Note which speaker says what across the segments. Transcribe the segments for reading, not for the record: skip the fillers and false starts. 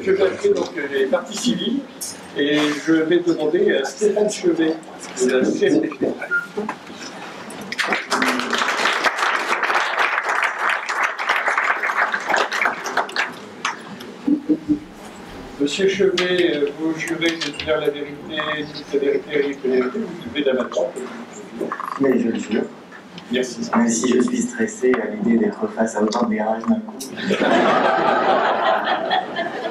Speaker 1: je vais appeler donc les parties civiles et je vais demander à Stéphane Chevet de la CNPF. Monsieur Chevet, vous jurez de dire la vérité, toute la vérité, rien que la vérité, vous devez la maintenant.
Speaker 2: Mais je le jure.
Speaker 1: Merci.
Speaker 2: Même si je suis stressé à l'idée d'être face à autant de virages d'un coup.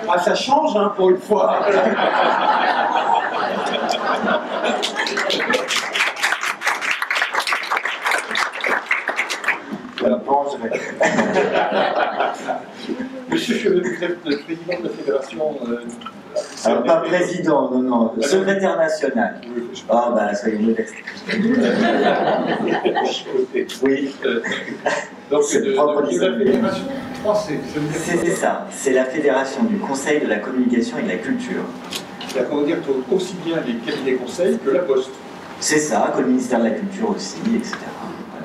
Speaker 1: Ah, ça change, hein, pour une fois. Monsieur Chevet, vous êtes le président de la fédération.
Speaker 2: Alors, pas président, non, non, secrétaire national. Ah, bah, soyez modeste. Oui.
Speaker 1: Donc, de la fédération française.
Speaker 2: C'est ça, c'est la fédération du Conseil de la communication et de la culture.
Speaker 1: C'est-à-dire qu'on va dire aussi bien les cabinets conseils que la Poste.
Speaker 2: C'est ça, que le ministère de la Culture aussi, etc.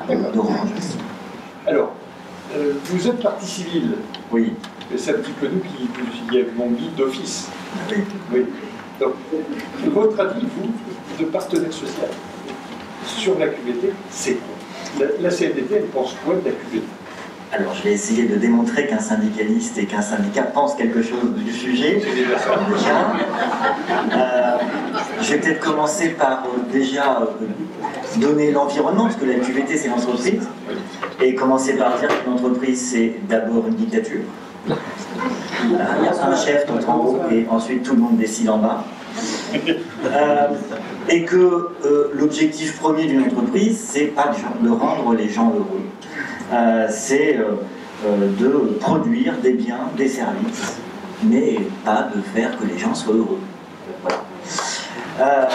Speaker 2: Voilà, d'Orange aussi.
Speaker 1: Alors, vous êtes partie civile.
Speaker 2: Oui.
Speaker 1: C'est un petit peu nous qui y avons mis d'office.
Speaker 2: Oui.
Speaker 1: Oui. Donc, votre avis, vous, de partenaire social, sur la QVT, c'est quoi? La CNDT, elle pense quoi de la QVT?
Speaker 2: Alors, je vais essayer de démontrer qu'un syndicaliste et qu'un syndicat pensent quelque chose du sujet.
Speaker 1: C'est déjà ça.
Speaker 2: Je vais peut-être commencer par donner l'environnement, parce que la QVT, c'est l'entreprise. Et commencer par dire qu'une entreprise, c'est d'abord une dictature. Il y a un chef tout en haut et ensuite tout le monde décide en bas. Et que l'objectif premier d'une entreprise, c'est pas de rendre les gens heureux. C'est de produire des biens, des services, mais pas de faire que les gens soient heureux. Voilà.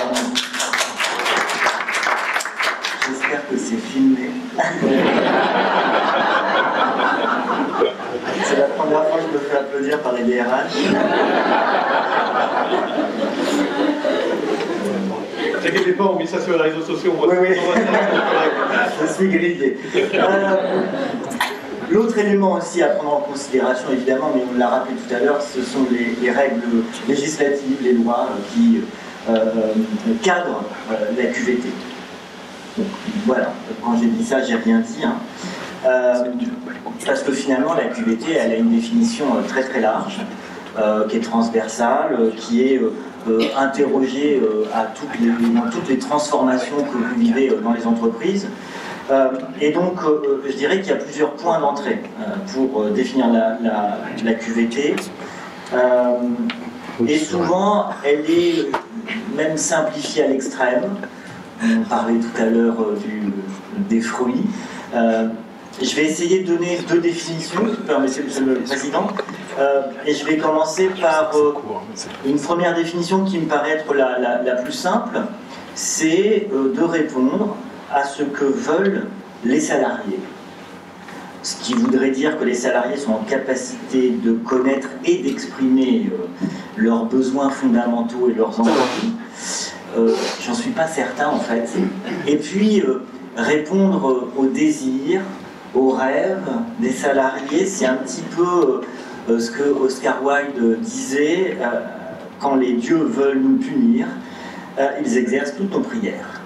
Speaker 2: J'espère que c'est filmé. C'est la première fois que je me fais applaudir par les DRH.
Speaker 1: Ne t'inquiétez pas, on met ça sur les réseaux sociaux.
Speaker 2: Oui, oui. Je suis grillé. L'autre élément aussi à prendre en considération, évidemment, mais on l'a rappelé tout à l'heure, ce sont les règles législatives, les lois qui cadrent la QVT. Donc, voilà, quand j'ai dit ça, j'ai rien dit. Hein. Parce que finalement, la QVT, elle a une définition très très large, qui est transversale, qui est interrogée dans toutes les transformations que vous vivez dans les entreprises. Et donc, je dirais qu'il y a plusieurs points d'entrée pour définir la QVT. Et souvent, elle est même simplifiée à l'extrême. On parlait tout à l'heure des fruits. Je vais essayer de donner deux définitions, Monsieur le Président, et je vais commencer par une première définition qui me paraît être la plus simple, c'est de répondre à ce que veulent les salariés. Ce qui voudrait dire que les salariés sont en capacité de connaître et d'exprimer leurs besoins fondamentaux et leurs envies. J'en suis pas certain en fait. Et puis répondre aux désirs, aux rêves des salariés, c'est un petit peu ce que Oscar Wilde disait, quand les dieux veulent nous punir, ils exercent toutes nos prières.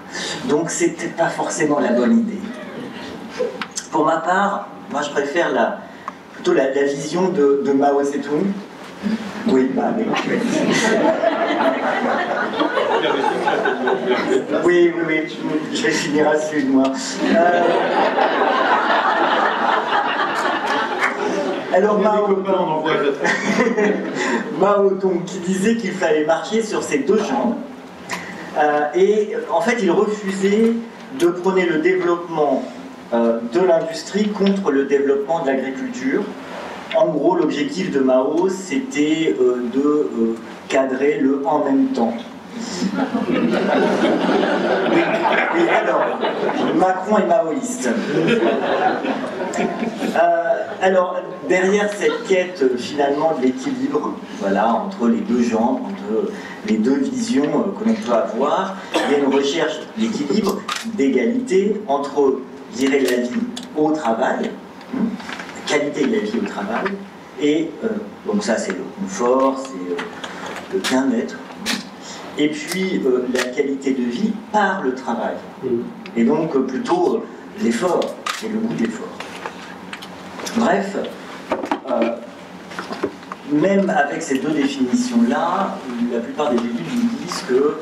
Speaker 2: Donc c'est peut-être pas forcément la bonne idée. Pour ma part, moi je préfère plutôt la vision de Mao Tse-tung. Oui, bah oui. Oui, je vais finir à Sud, moi. Alors Mao Tse-tung qui disait qu'il fallait marcher sur ses deux jambes. Et en fait, il refusait de prôner le développement de l'industrie contre le développement de l'agriculture. En gros, l'objectif de Mao, c'était de cadrer le en même temps. Et alors, Macron est maoïste. Alors, derrière cette quête finalement de l'équilibre, voilà, entre les deux jambes, entre les deux visions que l'on peut avoir, il y a une recherche d'équilibre, d'égalité entre, je dirais, la vie au travail, la qualité de la vie au travail, Et donc ça, c'est le confort, c'est le bien-être. Et puis la qualité de vie par le travail. Et donc plutôt l'effort et le goût de l'effort. Bref, même avec ces deux définitions-là, la plupart des études nous disent que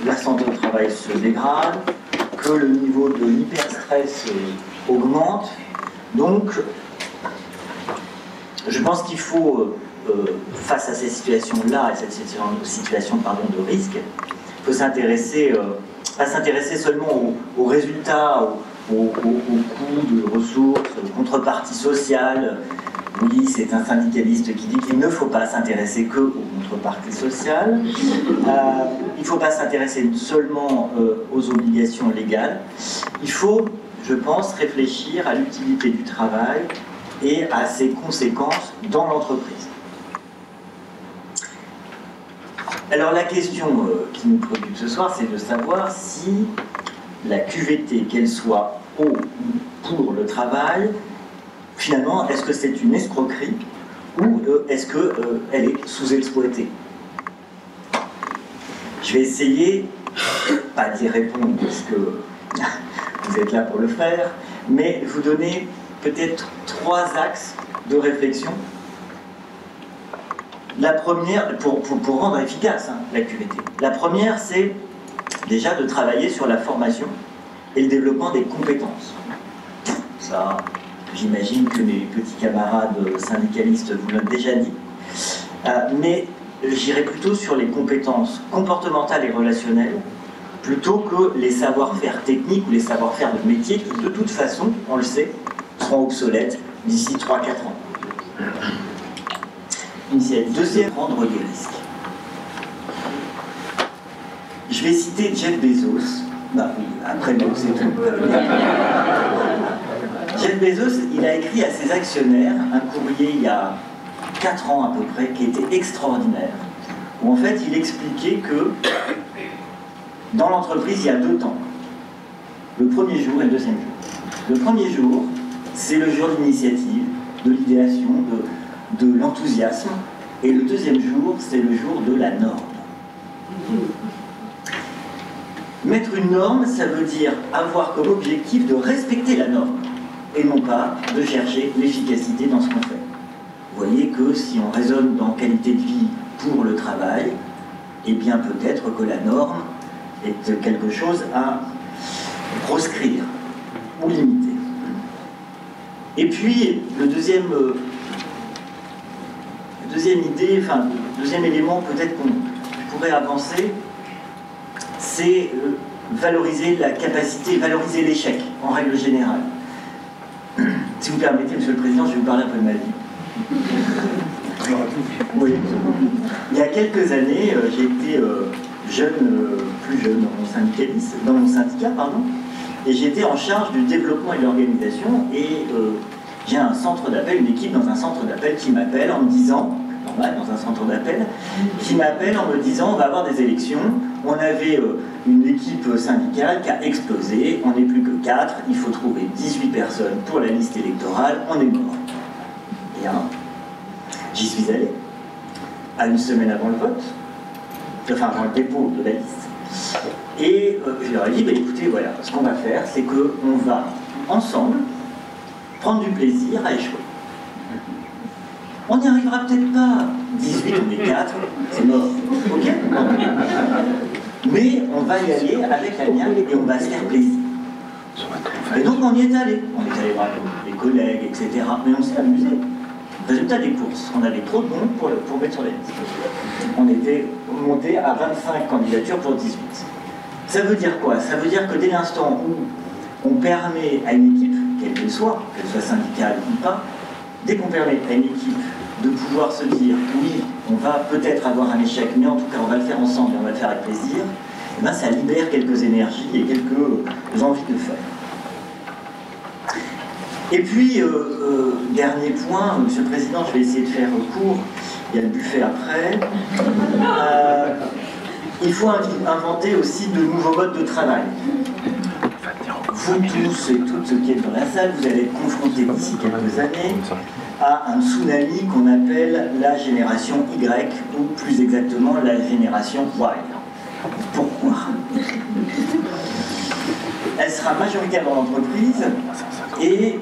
Speaker 2: la santé au travail se dégrade, que le niveau de l'hyperstress augmente. Donc, je pense qu'il faut, face à ces situations-là, et cette situation de risque, il faut s'intéresser, pas s'intéresser seulement aux résultats, aux coûts de ressources, aux contreparties sociales. Oui, c'est un syndicaliste qui dit qu'il ne faut pas s'intéresser que aux contreparties sociales. Il ne faut pas s'intéresser seulement aux obligations légales. Il faut, je pense, réfléchir à l'utilité du travail et à ses conséquences dans l'entreprise. Alors la question qui nous préoccupe ce soir, c'est de savoir si la QVT, qu'elle soit au ou pour le travail, finalement, est-ce que c'est une escroquerie ou est-ce qu'elle est sous-exploitée? Je vais essayer, pas d'y répondre parce que vous êtes là pour le faire, mais vous donner peut-être 3 axes de réflexion. La première, pour rendre efficace la QVT, la première, c'est déjà de travailler sur la formation et le développement des compétences. Ça, j'imagine que mes petits camarades syndicalistes vous l'ont déjà dit. Mais j'irai plutôt sur les compétences comportementales et relationnelles, plutôt que les savoir-faire techniques ou les savoir-faire de métier qui, de toute façon, on le sait, seront obsolètes d'ici 3-4 ans. Deuxième, prendre des risques. Je vais citer Jeff Bezos. Bah oui, après donc c'est tout. Jeff Bezos, il a écrit à ses actionnaires un courrier il y a 4 ans à peu près, qui était extraordinaire, où en fait il expliquait que dans l'entreprise il y a 2 temps. Le premier jour et le deuxième jour. Le premier jour, c'est le jour d'initiative, de l'idéation, de l'enthousiasme, et le deuxième jour, c'est le jour de la norme. Mettre une norme, ça veut dire avoir comme objectif de respecter la norme, et non pas de chercher l'efficacité dans ce qu'on fait. Vous voyez que si on raisonne dans qualité de vie pour le travail, eh bien peut-être que la norme est quelque chose à proscrire ou limiter. Et puis, le deuxième élément peut-être qu'on pourrait avancer, c'est valoriser la capacité, valoriser l'échec, en règle générale. Si vous permettez, Monsieur le Président, je vais vous parler un peu de ma vie. Oui. Il y a quelques années, j'ai été plus jeune dans mon syndicat, et j'étais en charge du développement et de l'organisation, et j'ai un centre d'appel, une équipe dans un centre d'appel qui m'appelle en me disant, normal dans un centre d'appel, qui m'appelle en me disant on va avoir des élections, on avait une équipe syndicale qui a explosé, on n'est plus que 4, il faut trouver 18 personnes pour la liste électorale, on est mort. Bien, j'y suis allé, à une semaine avant le vote, enfin avant le dépôt de la liste. Et je leur ai dit, écoutez, voilà, ce qu'on va faire, c'est qu'on va ensemble prendre du plaisir à échouer. On n'y arrivera peut-être pas, 18, on est 4, c'est mort, ok? Mais on va y aller avec la mienne et on va se faire plaisir. Et donc on y est allé voir les collègues, etc. Mais on s'est amusé. Résultat des courses, on avait trop de monde pour mettre sur la liste. On était monté à 25 candidatures pour 18. Ça veut dire quoi? Ça veut dire que dès l'instant où on permet à une équipe, quelle qu'elle soit syndicale ou pas, dès qu'on permet à une équipe de pouvoir se dire oui, on va peut-être avoir un échec, mais en tout cas on va le faire ensemble et on va le faire avec plaisir, et bien ça libère quelques énergies et quelques envies de faire. Et puis, dernier point, Monsieur le Président, je vais essayer de faire court, il y a le buffet après. Il faut inventer aussi de nouveaux modes de travail. vous tous et toutes ceux qui êtes dans la salle, vous allez être confrontés d'ici quelques années à un tsunami qu'on appelle la génération Y, ou plus exactement la génération Y. Pourquoi? Elle sera majoritaire dans l'entreprise et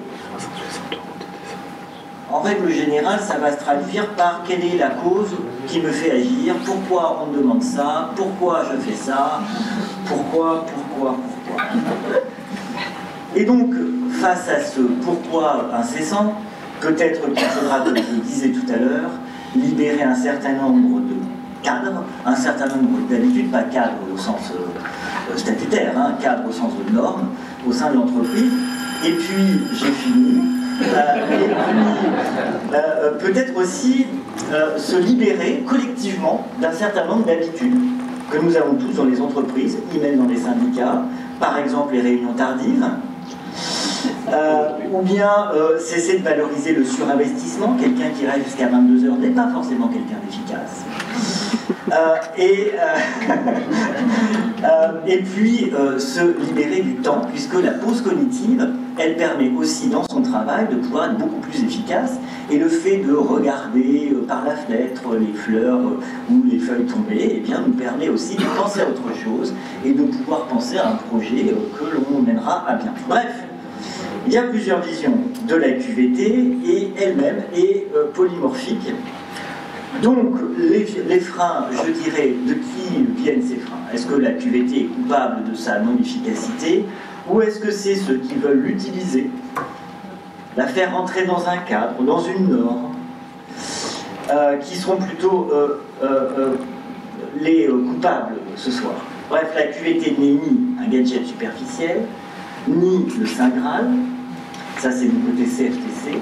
Speaker 2: en règle générale, ça va se traduire par quelle est la cause qui me fait agir, pourquoi on me demande ça, pourquoi je fais ça, pourquoi. Et donc, face à ce pourquoi incessant, peut-être qu'il faudra, comme je le disais tout à l'heure, libérer un certain nombre de cadres, un certain nombre d'habitudes, pas cadre au sens statutaire, hein, cadre au sens de normes, au sein de l'entreprise. Et puis, j'ai fini. Peut-être aussi se libérer collectivement d'un certain nombre d'habitudes que nous avons tous dans les entreprises, y même dans les syndicats, par exemple les réunions tardives, ou bien cesser de valoriser le surinvestissement. Quelqu'un qui reste jusqu'à 22 heures n'est pas forcément quelqu'un d'efficace. Et puis se libérer du temps, puisque la pause cognitive, elle permet aussi dans son travail de pouvoir être beaucoup plus efficace, et le fait de regarder par la fenêtre les fleurs ou les feuilles tombées, eh bien, nous permet aussi de penser à autre chose et de pouvoir penser à un projet que l'on mènera à bien. Bref, il y a plusieurs visions de la QVT et elle-même est polymorphique. Donc, les freins, je dirais, de qui viennent ces freins? Est-ce que la QVT est coupable de sa non-efficacité, ou est-ce que c'est ceux qui veulent l'utiliser, la faire rentrer dans un cadre, dans une norme, qui seront plutôt les coupables ce soir? Bref, la QVT n'est ni un gadget superficiel, ni le Saint Graal, ça c'est du côté CFTC,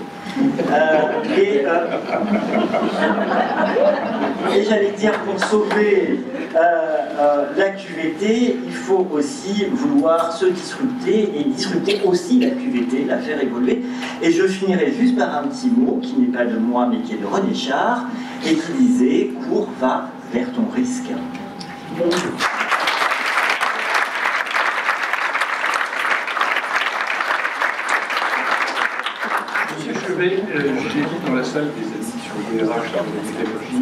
Speaker 2: et j'allais dire, pour sauver la QVT, il faut aussi vouloir se disrupter et disrupter aussi la QVT, la faire évoluer. Et je finirai juste par un petit mot qui n'est pas de moi mais qui est de René Char et qui disait « Cours, va vers ton risque ».
Speaker 1: J'ai vu dans la salle des amis sur le DRH, dans la métallurgie,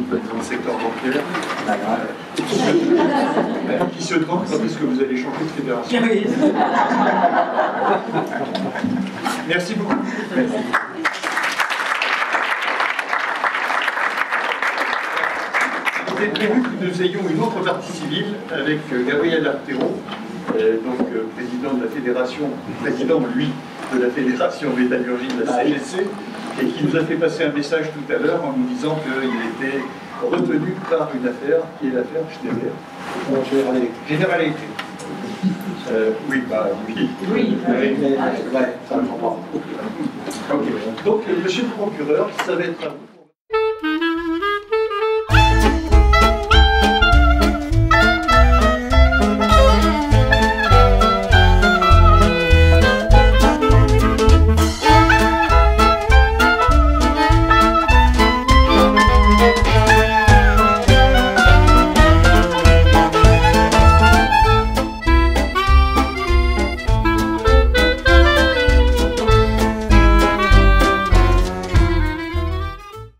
Speaker 1: dans le secteur bancaire, qui se demandent quand est-ce que vous allez changer de fédération. Merci beaucoup. Merci. Il était prévu que nous ayons une autre partie civile avec Gabriel Artero, donc président de la fédération, président lui de la fédération métallurgie de la CGC, et qui nous a fait passer un message tout à l'heure en nous disant qu'il était retenu par une affaire qui est l'affaire Schneider. Général Electric. Oui, bah oui. Oui. Ça me comprend. Ok. Donc, monsieur le procureur, ça va être à vous.